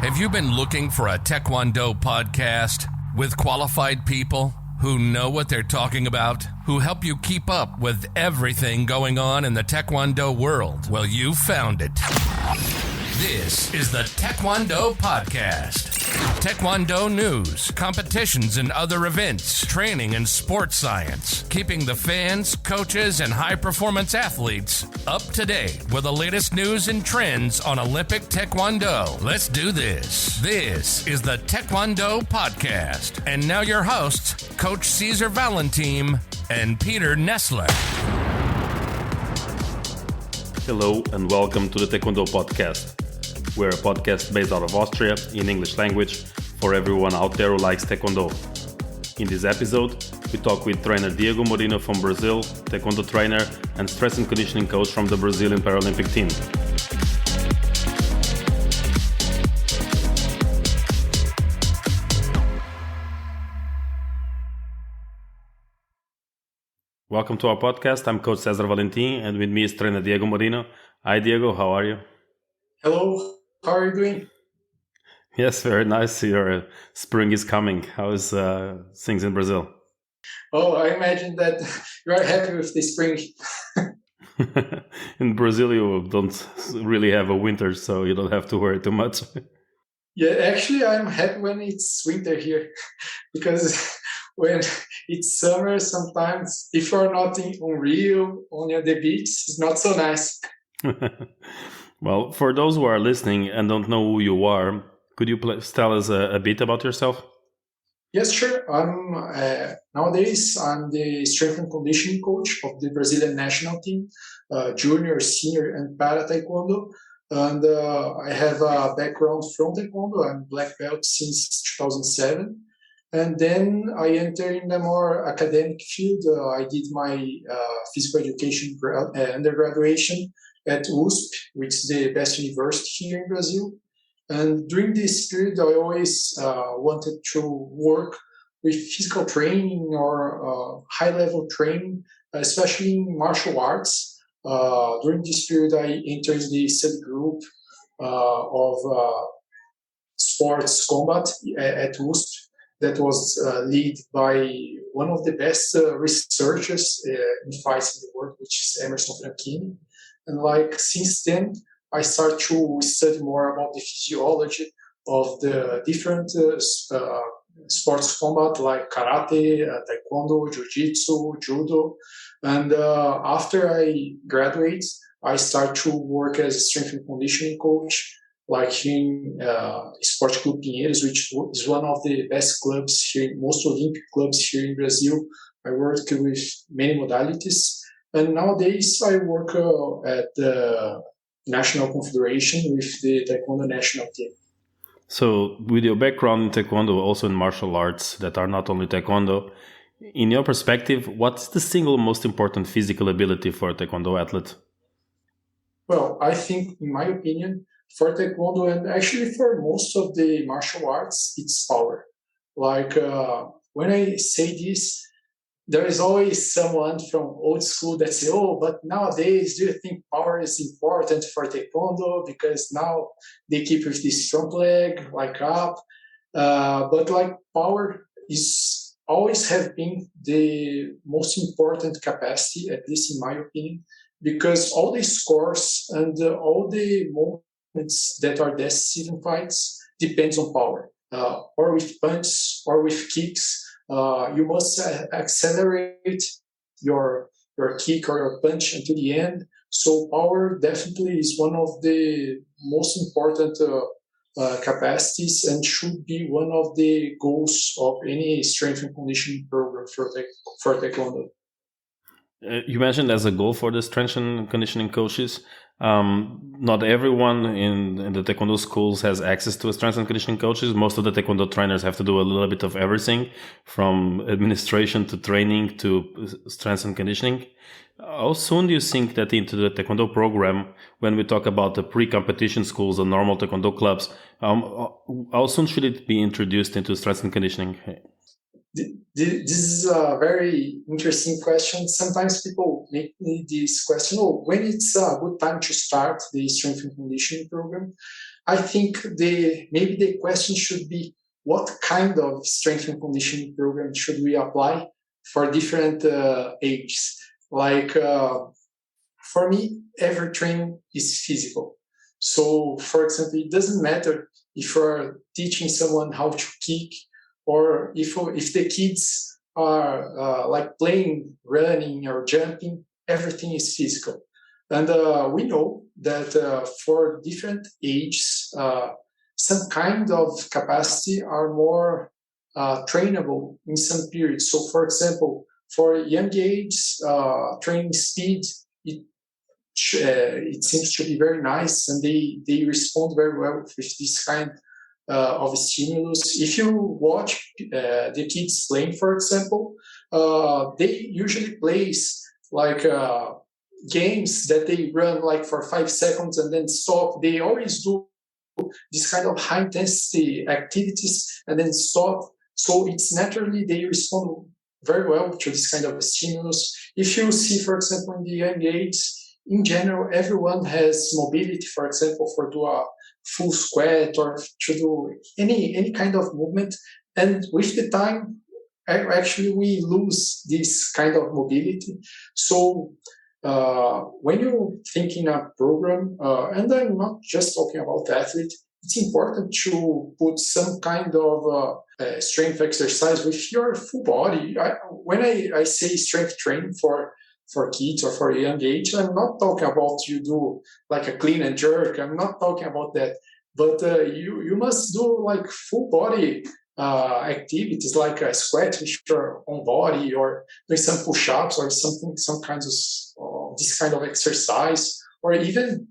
Have you been looking for a Taekwondo podcast with qualified people who know what they're talking about, who help you keep up with everything going on in the Taekwondo world? Well, you found it. This is the Taekwondo Podcast. Taekwondo news, competitions and other events, training and sports science, keeping the fans, coaches, and high-performance athletes up to date with the latest news and trends on Olympic Taekwondo. Let's do this. This is the Taekwondo Podcast. And now your hosts, Coach César Valentim and Peter Nessler. Hello and welcome to the Taekwondo Podcast. We're a podcast based out of Austria in English language for everyone out there who likes Taekwondo. In this episode, we talk with trainer Diego Morine from Brazil, Taekwondo trainer and stress and conditioning coach from the Brazilian Paralympic team. Welcome to our podcast. I'm Coach César Valentim and with me is trainer Diego Morine. Hi Diego, how are you? Hello. How are you doing? Yes, very nice. Your spring is coming. How is things in Brazil? Oh, I imagine that you are happy with the spring. In Brazil, you don't really have a winter, so you don't have to worry too much. Yeah, actually, I'm happy when it's winter here, because when it's summer, sometimes if you're not on Rio, on the beach, it's not so nice. Well, for those who are listening and don't know who you are, could you please tell us a bit about yourself? Yes, sure. Nowadays, I'm the strength and conditioning coach of the Brazilian national team, junior, senior, and para Taekwondo. And I have a background from Taekwondo. I'm black belt since 2007. And then I entered in the more academic field. I did my physical education undergraduation at USP, which is the best university here in Brazil. And during this period, I always wanted to work with physical training or high-level training, especially in martial arts. During this period, I entered the subgroup of sports combat at USP that was led by one of the best researchers in fights in the world, which is Emerson Franchini. And since then, I start to study more about the physiology of the different sports combat like karate, taekwondo, jiu-jitsu, judo. And after I graduate, I start to work as a strength and conditioning coach, like in Sport Club Pinheiros, which is one of the best clubs here, most Olympic clubs here in Brazil. I work with many modalities. And nowadays, I work at the National Confederation with the Taekwondo national team. So, with your background in Taekwondo, also in martial arts that are not only Taekwondo, in your perspective, what's the single most important physical ability for a Taekwondo athlete? Well, I think, in my opinion, for Taekwondo and actually for most of the martial arts, it's power. When I say this, there is always someone from old school that say, oh, but nowadays, do you think power is important for Taekwondo? Because now they keep with this strong leg, up. But power is always have been the most important capacity, at least in my opinion, because all the scores and all the moments that are decisive in fights depends on power, or with punches or with kicks. You must accelerate your kick or your punch until the end. So power definitely is one of the most important capacities and should be one of the goals of any strength and conditioning program for Taekwondo. You mentioned as a goal for the strength and conditioning coaches, not everyone in the Taekwondo schools has access to a strength and conditioning coaches. Most of the Taekwondo trainers have to do a little bit of everything, from administration to training to strength and conditioning. How soon do you think that into the Taekwondo program, when we talk about the pre-competition schools and normal Taekwondo clubs, how soon should it be introduced into strength and conditioning? This is a very interesting question. Sometimes people make me this question, when it's a good time to start the strength and conditioning program? I think maybe the question should be, what kind of strength and conditioning program should we apply for different ages? Like, for me, every training is physical. So, for example, it doesn't matter if you're teaching someone how to kick, or if the kids are like playing, running, or jumping. Everything is physical. And we know that for different ages, some kind of capacity are more trainable in some periods. So, for example, for young age, training speed, it seems to be very nice, and they respond very well with this kind of stimulus. If you watch the kids playing, for example, they usually plays like games that they run like for 5 seconds and then stop. They always do this kind of high intensity activities and then stop. So it's naturally they respond very well to this kind of stimulus. If you see, for example, in the young age, in general, everyone has mobility, for example, for do a full squat or to do any kind of movement. And with the time, actually, we lose this kind of mobility. So when you think in a program, and I'm not just talking about athlete, it's important to put some kind of strength exercise with your full body. When I say strength training for kids or for a young age, I'm not talking about you do like a clean and jerk. I'm not talking about that. But you must do like full body activities, like a squat with your own body, or doing some push-ups or something, some kinds of this kind of exercise, or even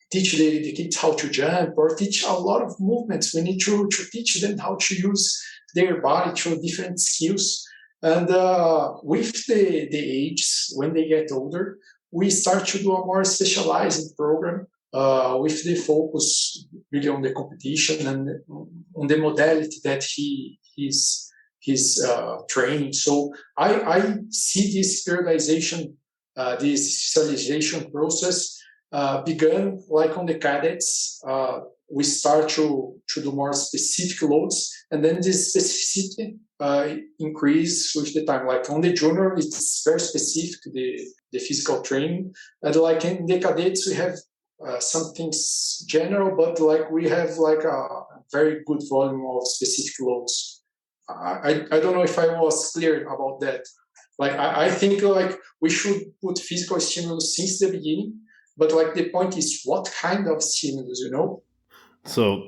teach the kids how to jump, or teach a lot of movements. We need to teach them how to use their body through different skills. And with the age, when they get older, we start to do a more specialized program with the focus really on the competition and on the modality that he's training. So I see this periodization, this specialization process began like on the cadets. We start to do more specific loads, and then this specificity increase with the time. Like on the junior, it's very specific, the physical training. And like in the cadets, we have some things general, but like we have like a very good volume of specific loads. I don't know if I was clear about that. Like I think like we should put physical stimulus since the beginning, but like the point is what kind of stimulus, you know? So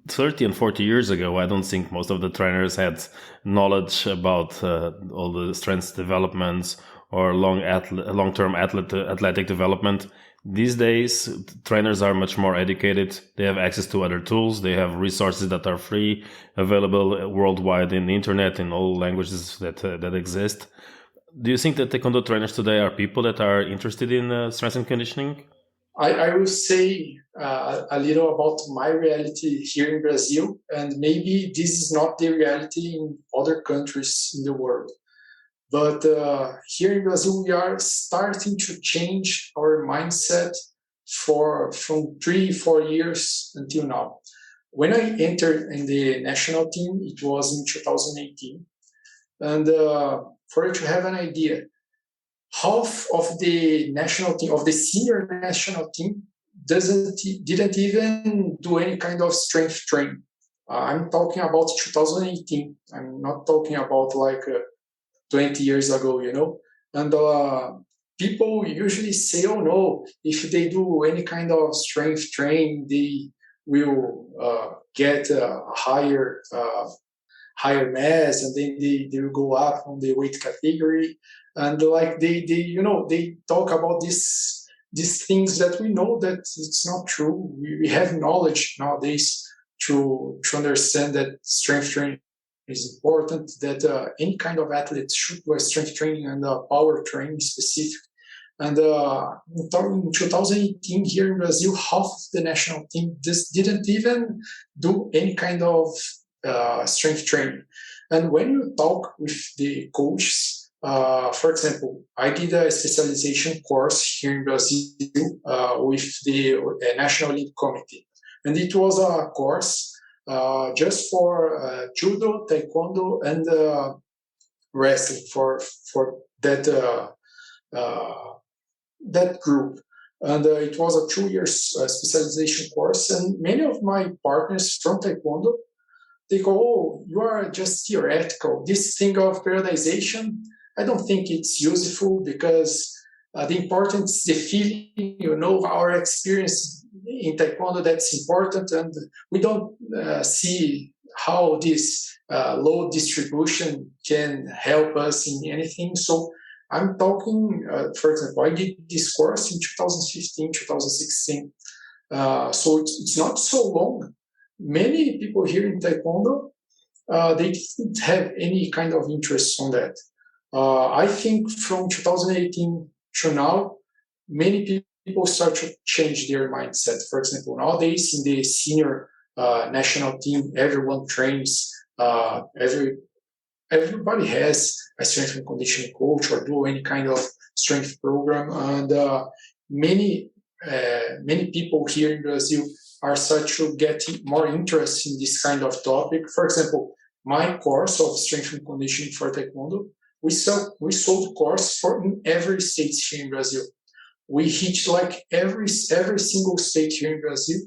30 and 40 years ago, I don't think most of the trainers had knowledge about all the strength developments or long-term athletic development. These days, trainers are much more educated. They have access to other tools. They have resources that are free, available worldwide in the internet in all languages that exist. Do you think that Taekwondo trainers today are people that are interested in strength and conditioning? I will say a little about my reality here in Brazil, and maybe this is not the reality in other countries in the world. But here in Brazil, we are starting to change our mindset from 3-4 years until now. When I entered in the national team, it was in 2018. And for you to have an idea, half of the national team, of the senior national team, didn't even do any kind of strength training. I'm talking about 2018. I'm not talking about like 20 years ago, you know. And people usually say, oh no, if they do any kind of strength training, they will get a higher mass, and then they will go up on the weight category. And like they talk about these things that we know that it's not true. We have knowledge nowadays to understand that strength training is important, that any kind of athlete should do a strength training and power training specific. And in 2018 here in Brazil, half of the national team just didn't even do any kind of strength training. And when you talk with the coaches, for example, I did a specialization course here in Brazil with the National Olympic Committee. And it was a course just for judo, taekwondo, and wrestling for that that group. And it was a 2 year specialization course. And many of my partners from taekwondo, they go, "Oh, you are just theoretical. This thing of periodization, I don't think it's useful because the important is the feeling, our experience in Taekwondo, that's important. And we don't see how this load distribution can help us in anything." So I'm talking, for example, I did this course in 2015, 2016. So it's not so long. Many people here in Taekwondo, they didn't have any kind of interest on that. I think from 2018 to now, many people start to change their mindset. For example, nowadays in the senior national team, everyone trains. Everybody has a strength and conditioning coach or do any kind of strength program, and many people here in Brazil are starting to get more interest in this kind of topic. For example, my course of strength and conditioning for Taekwondo, we sold course for in every state here in Brazil. We hit like every single state here in Brazil.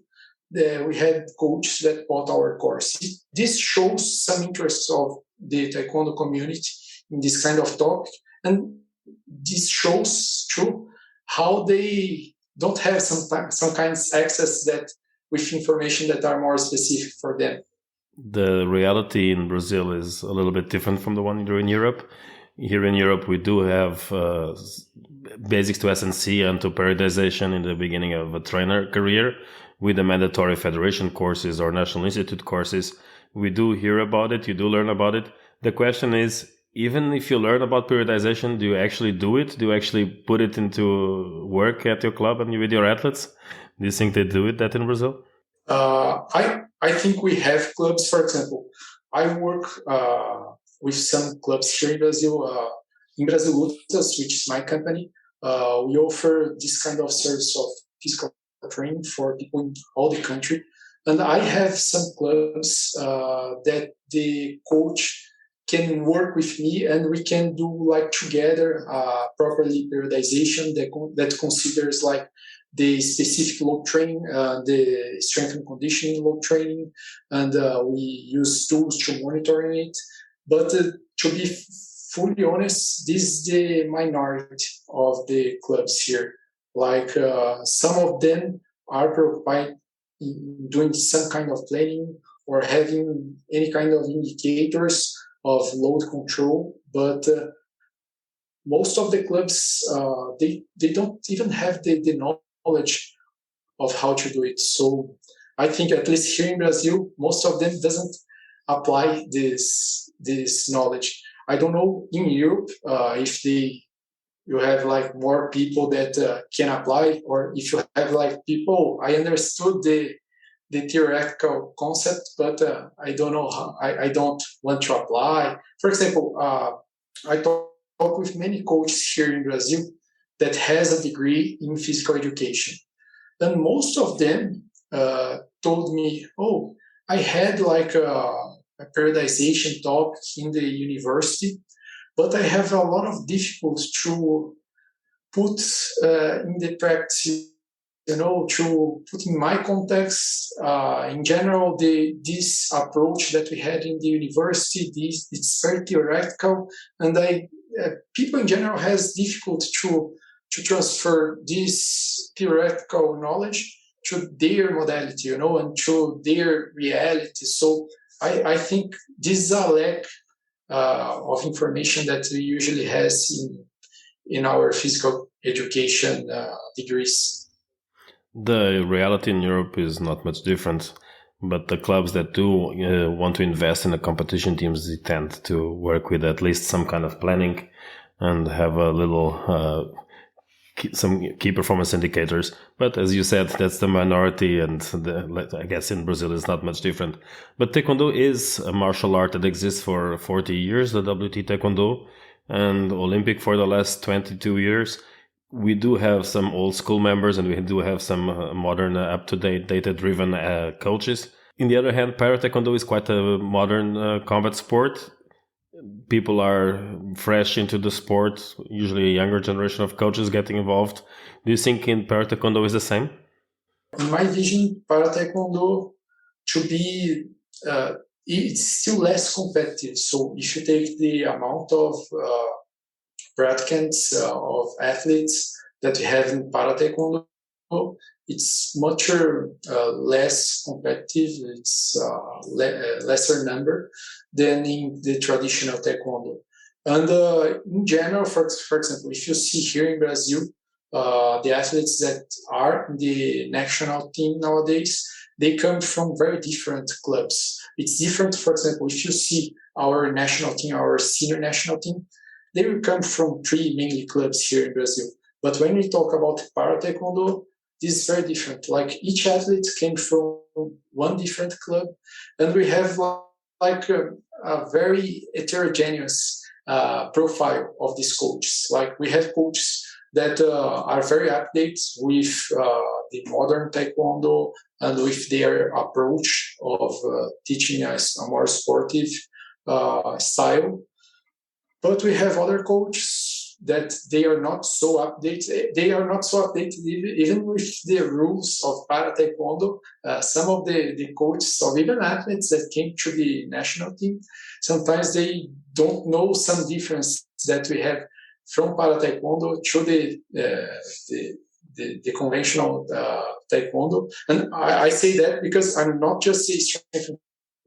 We had coaches that bought our course. This shows some interest of the Taekwondo community in this kind of topic, and this shows too how they don't have some kinds of access that with information that are more specific for them. The reality in Brazil is a little bit different from the one you do in Europe. Here in Europe, we do have basics to S&C and to periodization in the beginning of a trainer career with the mandatory federation courses or national institute courses. We do hear about it. You do learn about it. The question is, even if you learn about periodization, do you actually do it? Do you actually put it into work at your club and with your athletes? Do you think they do that in Brazil? I think we have clubs. For example, I work with some clubs here in Brazil. In Brazil Lutas, which is my company, we offer this kind of service of physical training for people in all the country. And I have some clubs that the coach can work with me, and we can do like together properly periodization that considers like the specific load training, the strength and conditioning load training, and we use tools to monitor it. But to be fully honest, this is the minority of the clubs here. Like some of them are preoccupied in doing some kind of planning or having any kind of indicators of load control, but most of the clubs they don't even have the knowledge of how to do it. So I think at least here in Brazil, most of them doesn't apply this knowledge. I don't know in Europe if you have like more people that can apply, or if you have like people. I understood the theoretical concept, but I don't know how. I don't want to apply. For example, I talk with many coaches here in Brazil that has a degree in physical education, and most of them told me, "Oh, I had like a periodization topic in the university, but I have a lot of difficulty to put in the practice, to put in my context. In general, this approach that we had in the university, it's very theoretical, and people in general has difficulty to transfer this theoretical knowledge to their modality, and to their reality. So I think this is a lack of information that we usually has in our physical education degrees. The reality in Europe is not much different, but the clubs that do want to invest in the competition teams, they tend to work with at least some kind of planning and have a little some key performance indicators. But as you said, that's the minority, and I guess in Brazil it's not much different. But Taekwondo is a martial art that exists for 40 years, the WT Taekwondo, and Olympic for the last 22 years. we do have some old school members and we do have some modern, up-to-date, data-driven coaches. In the other hand, Para Taekwondo is quite a modern combat sport. People are fresh into the sport, usually a younger generation of coaches getting involved. Do you think in Para Taekwondo is the same? In my vision, Para Taekwondo should be, it's still less competitive. So if you take the amount of practicants, of athletes that we have in Para Taekwondo, it's much less competitive. It's lesser number than in the traditional Taekwondo. And in general, for example, if you see here in Brazil, the athletes that are in the national team nowadays, they come from very different clubs. It's different, for example, if you see our national team, our senior national team, they will come from three mainly clubs here in Brazil. But when we talk about Para Taekwondo, this is very different. Like each athlete came from one different club, and we have like a very heterogeneous profile of these coaches. Like we have coaches that are very updated with the modern Taekwondo and with their approach of teaching us a more sportive style. But we have other coaches that they are not so updated. They are not so updated even with the rules of Para Taekwondo. Some of the coaches of even athletes that came to the national team, sometimes they don't know some difference that we have from Para Taekwondo to the conventional Taekwondo. And I say that because I'm not just a strength and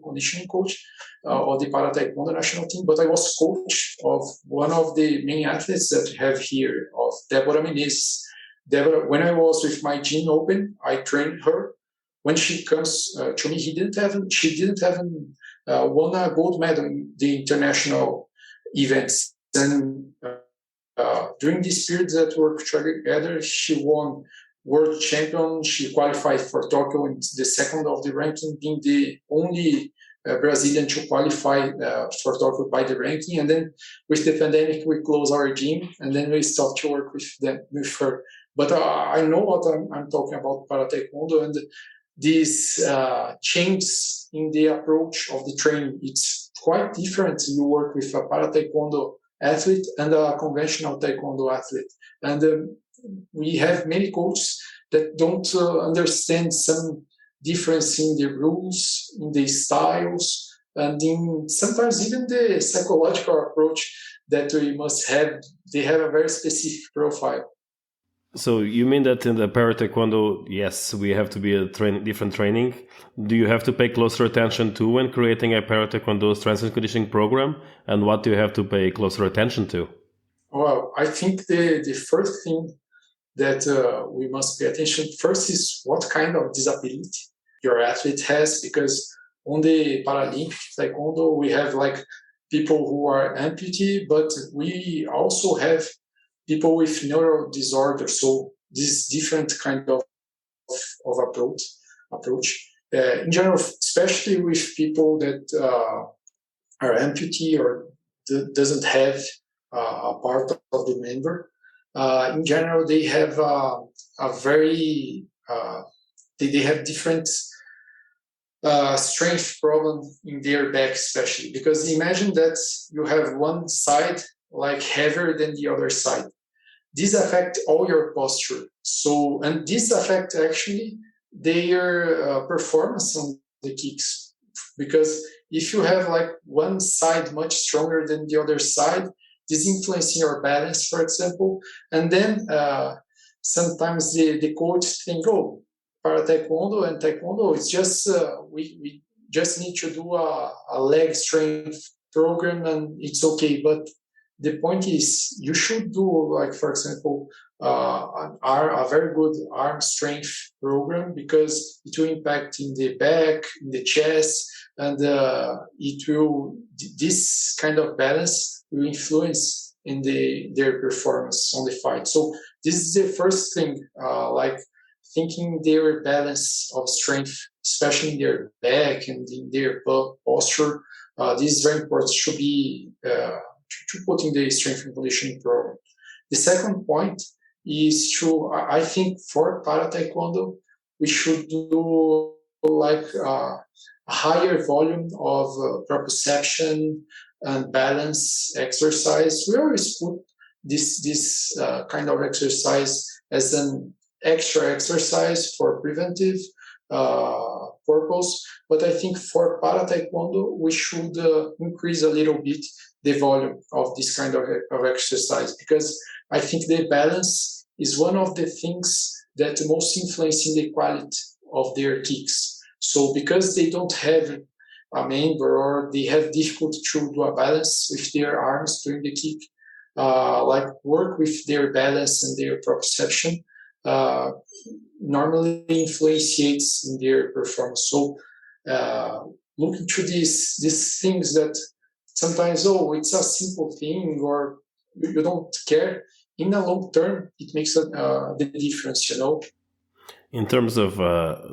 conditioning coach of the Para Taekwondo national team, but I was coach of one of the main athletes that we have here, of Deborah Menezes. Deborah, when I was with my gym open, I trained her. When she comes to me, she didn't have won a gold medal in the international events. And during this period that we worked together, she won world champion. She qualified for Tokyo in the second of the ranking, being the only Brazilian to qualify for Tokyo by the ranking. And then with the pandemic, we closed our gym and then we stopped to work with her. But I know what I'm talking about Para Taekwondo, and these changes in the approach of the training. It's quite different. You work with a Para Taekwondo athlete and a conventional Taekwondo athlete. And we have many coaches that don't understand some difference in the rules, in the styles, and in sometimes even the psychological approach that we must have. They have a very specific profile. So you mean that in the Para Taekwondo, yes, we have to be a different training. Do you have to pay closer attention to when creating a Para Taekwondo strength and conditioning program? And what do you have to pay closer attention to? Well, I think the first thing that we must pay attention first is what kind of disability your athlete has, because on the Paralympic Taekwondo, we have like people who are amputee, but we also have people with neural disorders. So this is different kind of approach. In general, especially with people that are amputee or doesn't have a part of the member. In general, they have a very they have different strength problem in their back, especially because imagine that you have one side like heavier than the other side. This affects all your posture. So, and this affects actually their performance on the kicks, because if you have like one side much stronger than the other side, this influencing your balance, for example. And then sometimes the coach think, oh, Para Taekwondo and Taekwondo, it's just we just need to do a leg strength program and it's okay. But the point is, you should do, like, for example, a very good arm strength program, because it will impact in the back, in the chest, and this kind of balance will influence in their performance on the fight. So this is the first thing, like thinking their balance of strength, especially in their back and in their posture. This is very important to be to put in the strength and conditioning program. The second point is to, I think for Para Taekwondo, we should do like a higher volume of proprioception and balance exercise. We always put this kind of exercise as an extra exercise for preventive purpose. But I think for Para Taekwondo, we should increase a little bit the volume of this kind of exercise, because I think the balance is one of the things that most influence in the quality of their kicks. So because they don't have a member, or they have difficulty to do a balance with their arms during the kick, like work with their balance and their proprioception, normally influences in their performance. So looking to these things that sometimes, it's a simple thing, or you don't care, in the long term, it makes the difference, In terms of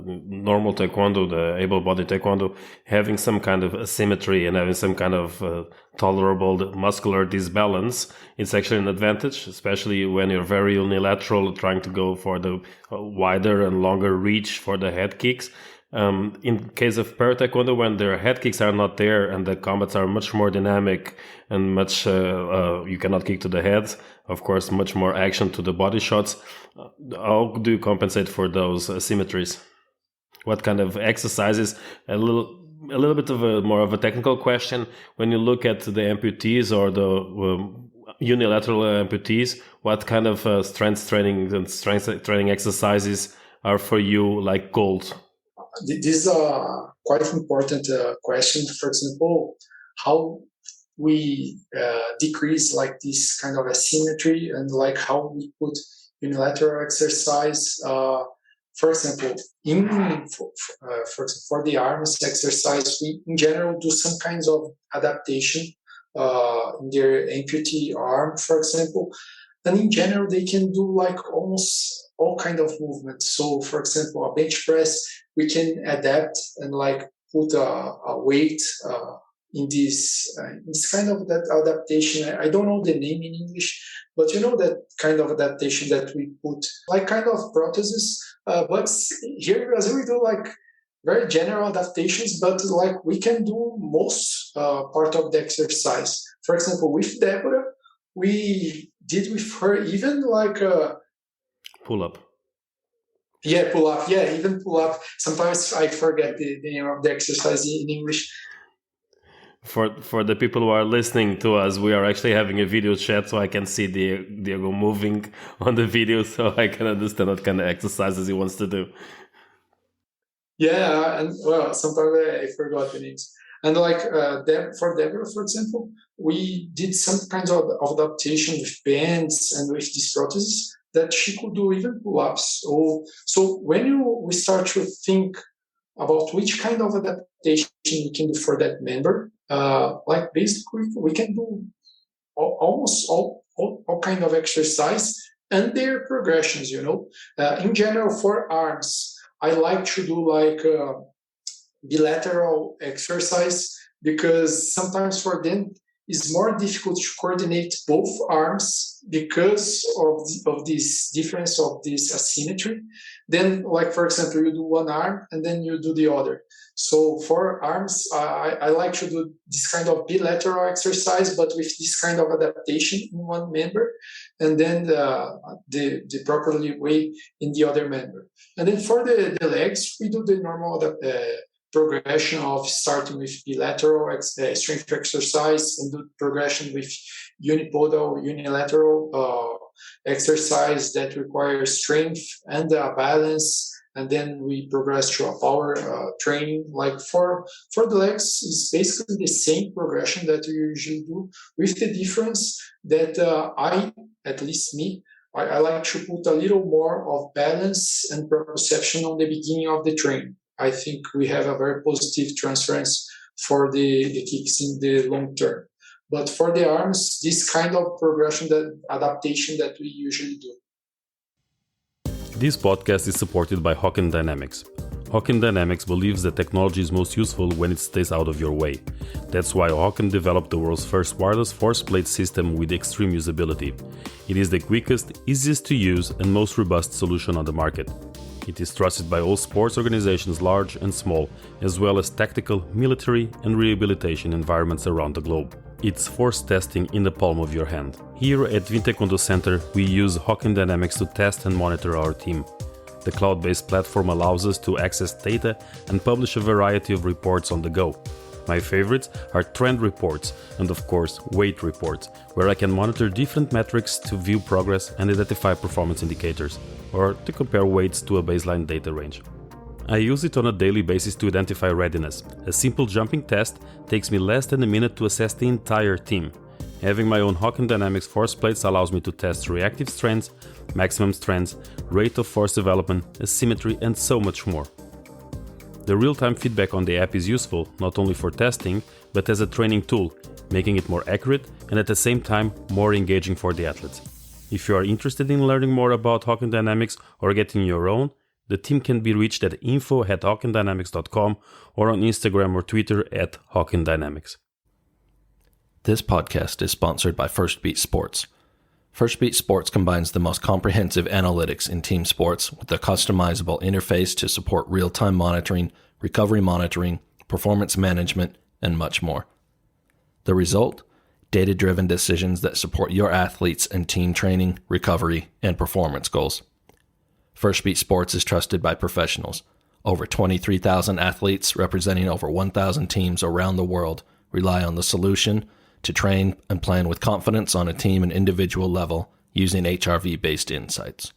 normal taekwondo, the able-bodied taekwondo, having some kind of asymmetry and having some kind of tolerable muscular disbalance, it's actually an advantage, especially when you're very unilateral, trying to go for the wider and longer reach for the head kicks. In case of para taekwondo, when their head kicks are not there and the combats are much more dynamic and much you cannot kick to the head, of course, much more action to the body shots. How do you compensate for those asymmetries? What kind of exercises? A little bit of more of a technical question. When you look at the amputees or the unilateral amputees, what kind of strength training and strength training exercises are for you like gold? This is a quite important question. For example, how we decrease like this kind of asymmetry, and like how we put unilateral exercise. For example, for the arms exercise, we in general do some kinds of adaptation in their amputee arm, for example. And in general, they can do like almost all kind of movements. So, for example, a bench press, we can adapt and like put a weight in this kind of that adaptation. I don't know the name in English, but that kind of adaptation that we put, like kind of prosthesis. But here in Brazil, we do like very general adaptations, but like we can do most part of the exercise. For example, with Deborah, we did with her even like a pull up. Yeah, pull up. Yeah, even pull up. Sometimes I forget the name of the exercise in English. For the people who are listening to us, we are actually having a video chat, so I can see Diego moving on the video, so I can understand what kind of exercises he wants to do. Yeah, and well, sometimes I forgot the names. And like for Deborah, for example, we did some kinds of adaptation with bands and with these prostheses that she could do even pull-ups. So when we start to think about which kind of adaptation we can do for that member, like basically we can do almost all kind of exercise and their progressions, in general, for arms, I like to do like bilateral exercise, because sometimes for them it's more difficult to coordinate both arms because of this difference of this asymmetry. Then, like for example, you do one arm and then you do the other. So for arms, I like to do this kind of bilateral exercise, but with this kind of adaptation in one member, and then the properly way in the other member. And then for the legs, we do the normal progression of starting with bilateral strength exercise and do progression with unipodal, unilateral exercise that requires strength and balance, and then we progress to a power training. Like for the legs, it's basically the same progression that we usually do, with the difference that at least me, I like to put a little more of balance and proprioception on the beginning of the training. I think we have a very positive transference for the kicks in the long term. But for the arms, this kind of progression, that adaptation that we usually do. This podcast is supported by Hawken Dynamics. Hawken Dynamics believes that technology is most useful when it stays out of your way. That's why Hawken developed the world's first wireless force plate system with extreme usability. It is the quickest, easiest to use, and most robust solution on the market. It is trusted by all sports organizations large and small, as well as tactical, military, and rehabilitation environments around the globe. It's force testing in the palm of your hand. Here at Vin Taekwondo Center, we use Hawken Dynamics to test and monitor our team. The cloud-based platform allows us to access data and publish a variety of reports on the go. My favorites are trend reports and, of course, weight reports, where I can monitor different metrics to view progress and identify performance indicators, or to compare weights to a baseline data range. I use it on a daily basis to identify readiness. A simple jumping test takes me less than a minute to assess the entire team. Having my own Hawken Dynamics force plates allows me to test reactive strengths, maximum strengths, rate of force development, asymmetry, and so much more. The real-time feedback on the app is useful not only for testing, but as a training tool, making it more accurate and at the same time more engaging for the athletes. If you are interested in learning more about Hawken Dynamics or getting your own, the team can be reached at info@hawkendynamics.com or on Instagram or Twitter at Hawken Dynamics. This podcast is sponsored by First Beat Sports. First Beat Sports combines the most comprehensive analytics in team sports with a customizable interface to support real-time monitoring, recovery monitoring, performance management, and much more. The result? Data-driven decisions that support your athletes and team training, recovery, and performance goals. First Beat Sports is trusted by professionals. Over 23,000 athletes representing over 1,000 teams around the world rely on the solution to train and plan with confidence on a team and individual level using HRV-based insights.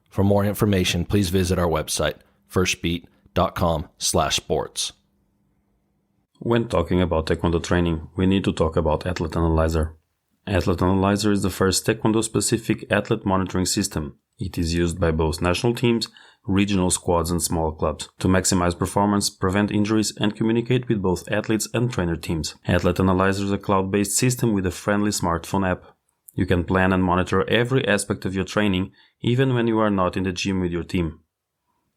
For more information, please visit our website, firstbeat.com/sports. When talking about Taekwondo training, we need to talk about Athlete Analyzer. Athlete Analyzer is the first Taekwondo-specific athlete monitoring system. It is used by both national teams, regional squads, and small clubs to maximize performance, prevent injuries, and communicate with both athletes and trainer teams. Athlete Analyzer is a cloud-based system with a friendly smartphone app. You can plan and monitor every aspect of your training, even when you are not in the gym with your team.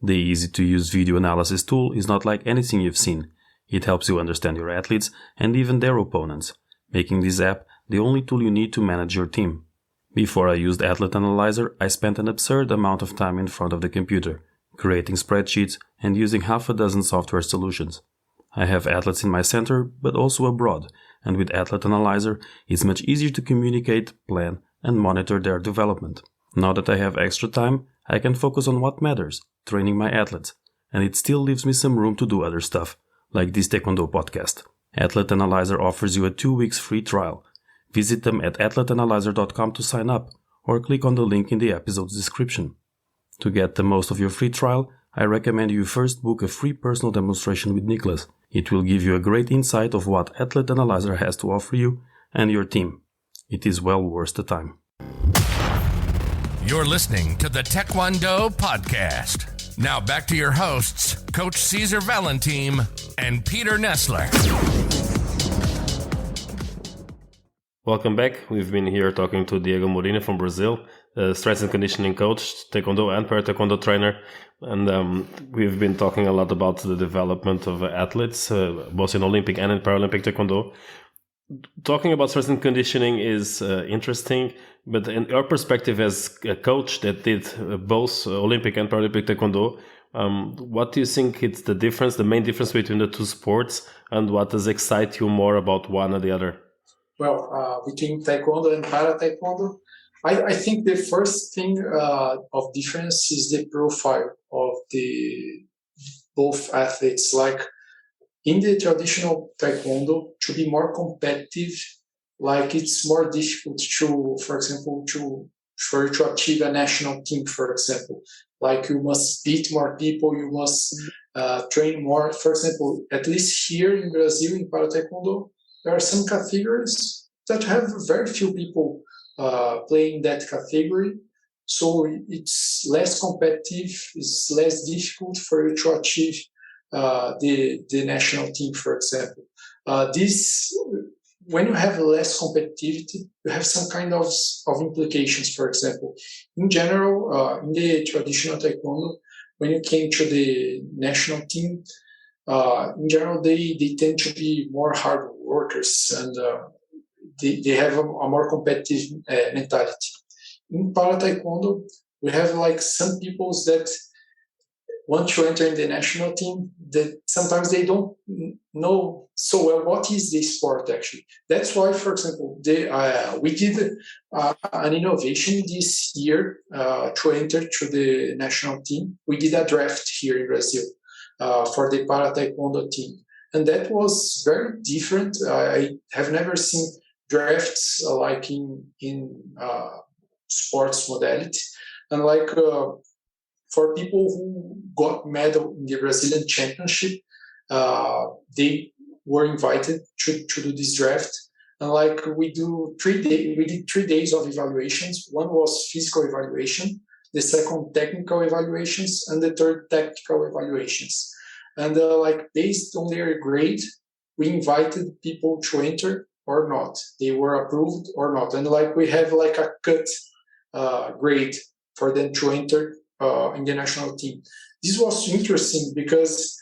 The easy-to-use video analysis tool is not like anything you've seen. It helps you understand your athletes and even their opponents, making this app the only tool you need to manage your team. Before I used Athlete Analyzer, I spent an absurd amount of time in front of the computer, creating spreadsheets and using half a dozen software solutions. I have athletes in my center, but also abroad, and with Athlete Analyzer, it's much easier to communicate, plan, and monitor their development. Now that I have extra time, I can focus on what matters, training my athletes, and it still leaves me some room to do other stuff, like this Taekwondo podcast. Athlete Analyzer offers you a 2 weeks free trial. Visit them at athleteanalyzer.com to sign up, or click on the link in the episode's description. To get the most of your free trial, I recommend you first book a free personal demonstration with Nicholas. It will give you a great insight of what Athlete Analyzer has to offer you and your team. It is well worth the time. You're listening to the Taekwondo Podcast. Now back to your hosts, Coach César Valentim and Peter Nessler. Welcome back. We've been here talking to Diego Morine from Brazil, strength and conditioning coach, Taekwondo and Para Taekwondo trainer. And we've been talking a lot about the development of athletes, both in Olympic and in Paralympic Taekwondo. Talking about strength and conditioning is interesting, but in your perspective as a coach that did both Olympic and Paralympic Taekwondo, what do you think is the difference, the main difference between the two sports, and what does excite you more about one or the other? Well, between Taekwondo and Para Taekwondo, I think the first thing of difference is the profile of the both athletes. Like in the traditional Taekwondo, to be more competitive, like it's more difficult to, for example, for you to achieve a national team, for example. Like you must beat more people, you must train more. For example, at least here in Brazil, in Para Taekwondo, there are some categories that have very few people playing that category. So it's less competitive, it's less difficult for you to achieve the national team, for example. This when you have less competitivity, you have some kind of implications. For example, in general, in the traditional taekwondo, when you came to the national team, in general, they tend to be more hard workers, and they have a more competitive mentality. In Para Taekwondo, we have like some people that want to enter in the national team that sometimes they don't know so well what is the sport actually. That's why, for example, we did an innovation this year to enter to the national team. We did a draft here in Brazil for the Para Taekwondo team. And that was very different. I have never seen drafts like in sports modality. And like for people who got medal in the Brazilian championship, they were invited to do this draft. And like we did 3 days of evaluations. One was physical evaluation, the second technical evaluations, and the third tactical evaluations. And like based on their grade, we invited people to enter or not. They were approved or not. And like we have like a cut grade for them to enter in the national team. This was interesting because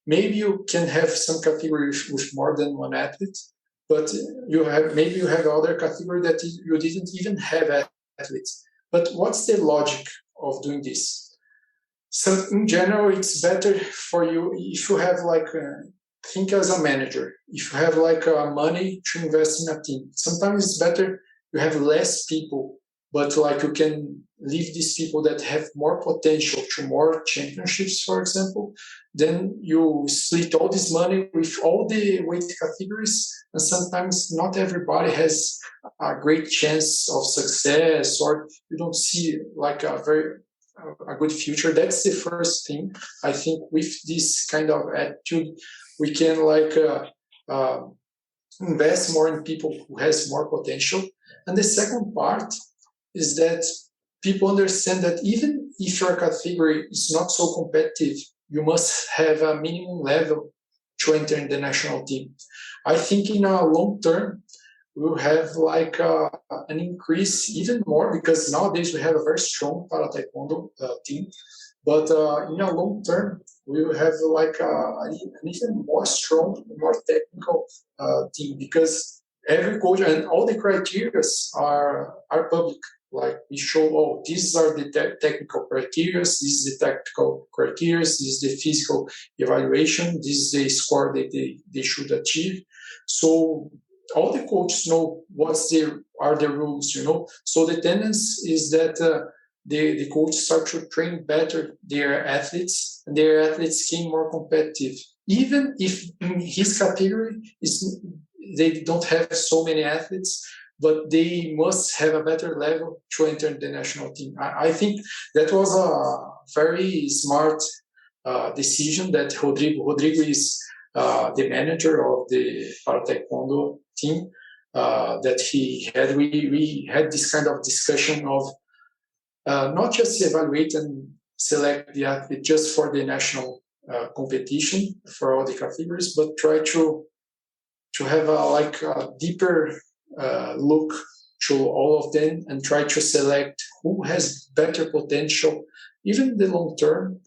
maybe you can have some category with more than one athlete, but you have other category that you didn't even have athletes. But what's the logic of doing this? So in general, it's better for you if you have like think as a manager. If you have like money to invest in a team, sometimes it's better you have less people, but like you can leave these people that have more potential to more championships, for example. Then you split all this money with all the weight categories, and sometimes not everybody has a great chance of success, or you don't see like a good future. That's the first thing. I think with this kind of attitude, we can like invest more in people who has more potential. And the second part is that people understand that even if your category is not so competitive, you must have a minimum level to enter in the national team. I think in a long term, we'll have like an increase even more, because nowadays we have a very strong Para Taekwondo team. But in a long term, we will have like an even more strong, more technical team, because every coach and all the criteria are public. Like we show, these are the technical criteria, this is the tactical criteria, this is the physical evaluation, this is the score that they should achieve. So all the coaches know are the rules, So the tendency is that the coaches start to train better their athletes, and their athletes became more competitive. Even if in his category they don't have so many athletes, but they must have a better level to enter the national team. I think that was a very smart decision that Rodrigo is the manager of the Para Taekwondo team that he had. We had this kind of discussion of not just evaluate and select the athlete just for the national competition for all the categories, but try to have a deeper look to all of them and try to select who has better potential, even in the long term,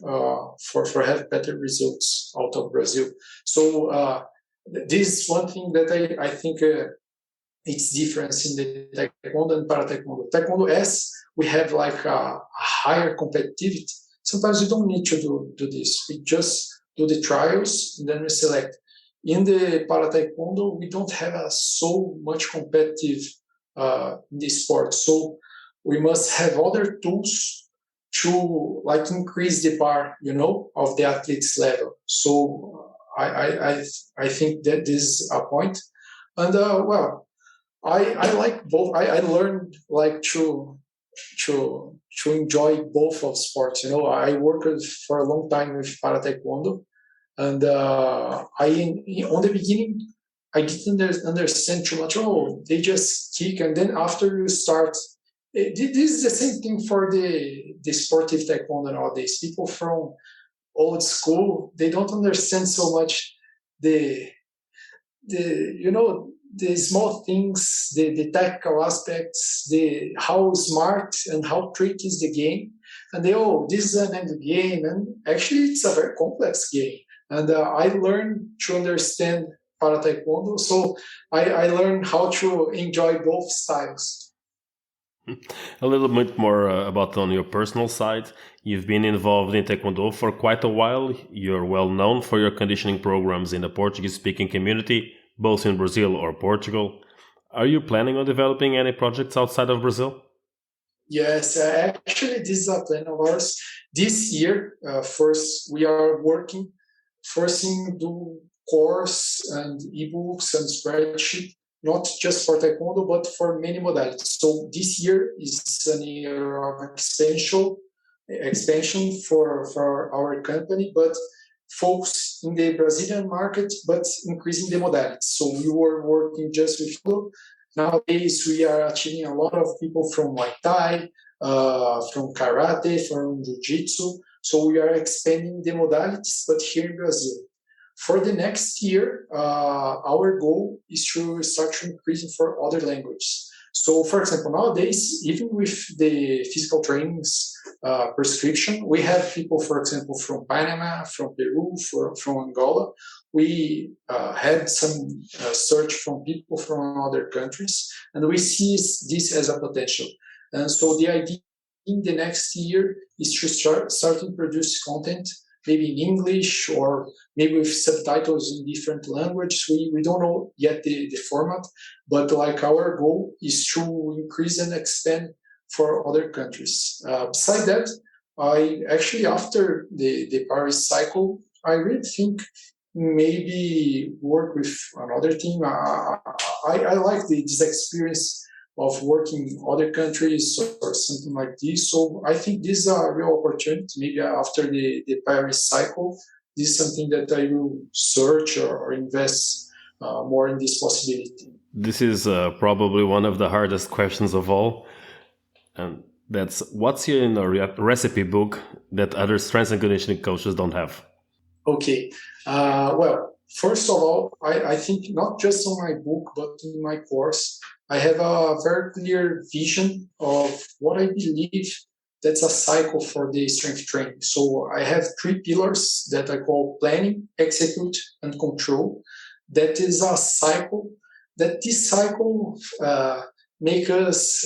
for have better results out of Brazil. So this is one thing that I think it's difference in the Taekwondo and Para Taekwondo. Taekwondo, as we have like a higher competitivity, sometimes we don't need to do this. We just do the trials and then we select. In the Para Taekwondo, we don't have so much competitive in the sport. So we must have other tools to like increase the bar, of the athlete's level. So I think that this is a point. And I like both. I learned like to enjoy both of sports. I worked for a long time with Para Taekwondo. And on the beginning, I didn't understand too much. They just kick, and then after you start, this is the same thing for the sportive taekwondo nowadays. People from old school, they don't understand so much the the small things, the tactical aspects, the how smart and how tricky is the game. And this is an end game. And actually, it's a very complex game. And I learned to understand Para Taekwondo. So I learned how to enjoy both styles. A little bit more about on your personal side. You've been involved in Taekwondo for quite a while. You're well known for your conditioning programs in the Portuguese-speaking community, both in Brazil or Portugal. Are you planning on developing any projects outside of Brazil? Yes, actually, this is a plan of ours. This year, first, we are working, first thing, do course and ebooks and spreadsheet, not just for Taekwondo, but for many modalities. So this year is a year of expansion for our company, but focus in the Brazilian market, but increasing the modalities. So we were working just with judo. Nowadays, we are achieving a lot of people from Muay Thai, from Karate, from Jiu-Jitsu. So we are expanding the modalities, but here in Brazil. For the next year, our goal is to start to increase for other languages. So, for example, nowadays, even with the physical trainings prescription, we have people, for example, from Panama, from Peru, from Angola. We had some search from people from other countries, and we see this as a potential. And so the idea in the next year is to start to produce content, maybe in English or maybe with subtitles in different languages. We don't know yet the format, but like our goal is to increase and expand for other countries. Besides that, I actually, after the Paris cycle, I really think maybe work with another team. I like this experience of working in other countries or something like this. So I think this is a real opportunity. Maybe after the Paris cycle, this is something that I will search or invest more in this possibility. This is probably one of the hardest questions of all. And that's, what's in a recipe book that other strength and conditioning coaches don't have? Okay. Well, first of all, I think not just on my book, but in my course, I have a very clear vision of what I believe that's a cycle for the strength training. So I have 3 pillars that I call planning, execute, and control. That is a cycle. That this cycle make us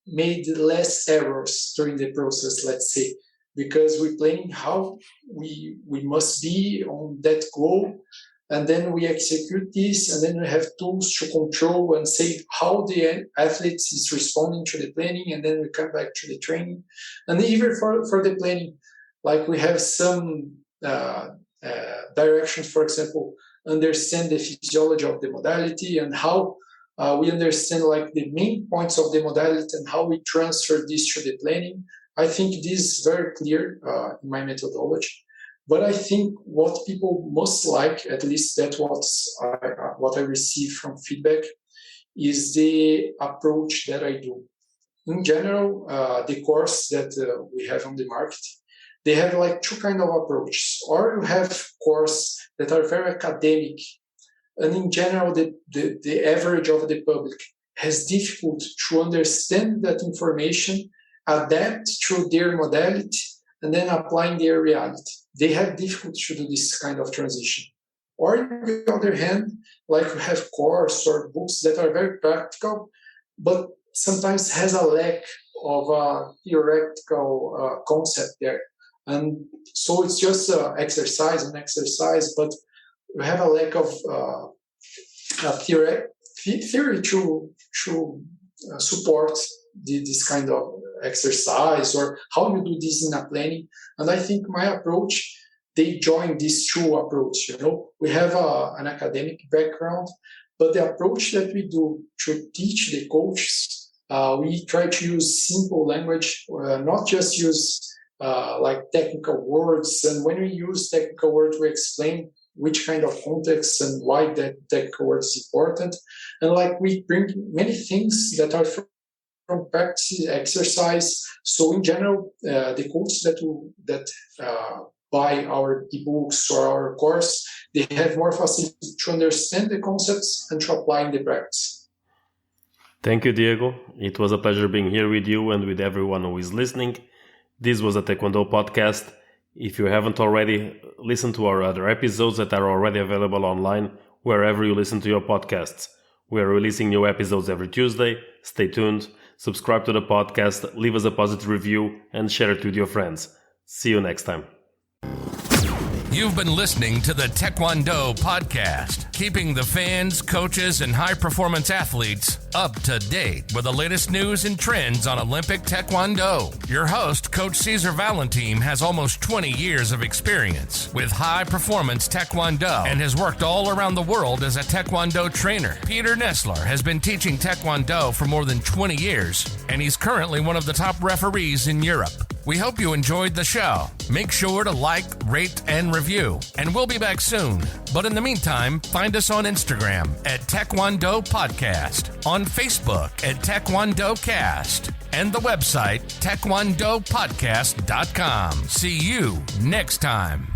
made less errors during the process, let's say, because we're planning how we must be on that goal, and then we execute this, and then we have tools to control and say how the athletes is responding to the planning, and then we come back to the training. And even for the planning, like we have some directions, for example, understand the physiology of the modality and how we understand like the main points of the modality and how we transfer this to the planning. I think this is very clear in my methodology. But I think what people most like, at least that's what I receive from feedback, is the approach that I do. In general, the course that we have on the market, they have like 2 kinds of approaches. Or you have courses that are very academic, and in general, the average of the public has difficulty to understand that information, adapt to their modality, and then applying their reality. They have difficulty to do this kind of transition. Or on the other hand, like we have courses or books that are very practical, but sometimes has a lack of a theoretical concept there. And so it's just exercise, but we have a lack of theory to support this kind of exercise or how you do this in a planning. And I think my approach, they join these 2 approaches. We have an academic background, but the approach that we do to teach the coaches, we try to use simple language, not just use like technical words. And when we use technical words, we explain which kind of context and why that technical word is important. And like we bring many things that are from practice, exercise. So in general, the coaches that buy our ebooks or our course, they have more facility to understand the concepts and to apply in the practice. Thank you, Diego. It was a pleasure being here with you and with everyone who is listening. This was a Taekwondo podcast. If you haven't already, listen to our other episodes that are already available online wherever you listen to your podcasts. We are releasing new episodes every Tuesday. Stay tuned, subscribe to the podcast, leave us a positive review, and share it with your friends. See you next time. You've been listening to the Taekwondo podcast, keeping the fans, coaches, and high-performance athletes up to date with the latest news and trends on Olympic Taekwondo. Your host, Coach César Valentim, has almost 20 years of experience with high-performance Taekwondo and has worked all around the world as a Taekwondo trainer. Peter Nessler has been teaching Taekwondo for more than 20 years, and he's currently one of the top referees in Europe. We hope you enjoyed the show. Make sure to like, rate, and review. And we'll be back soon. But in the meantime, find us on Instagram at Taekwondo Podcast, on Facebook at Taekwondo Cast, and the website taekwondopodcast.com. See you next time.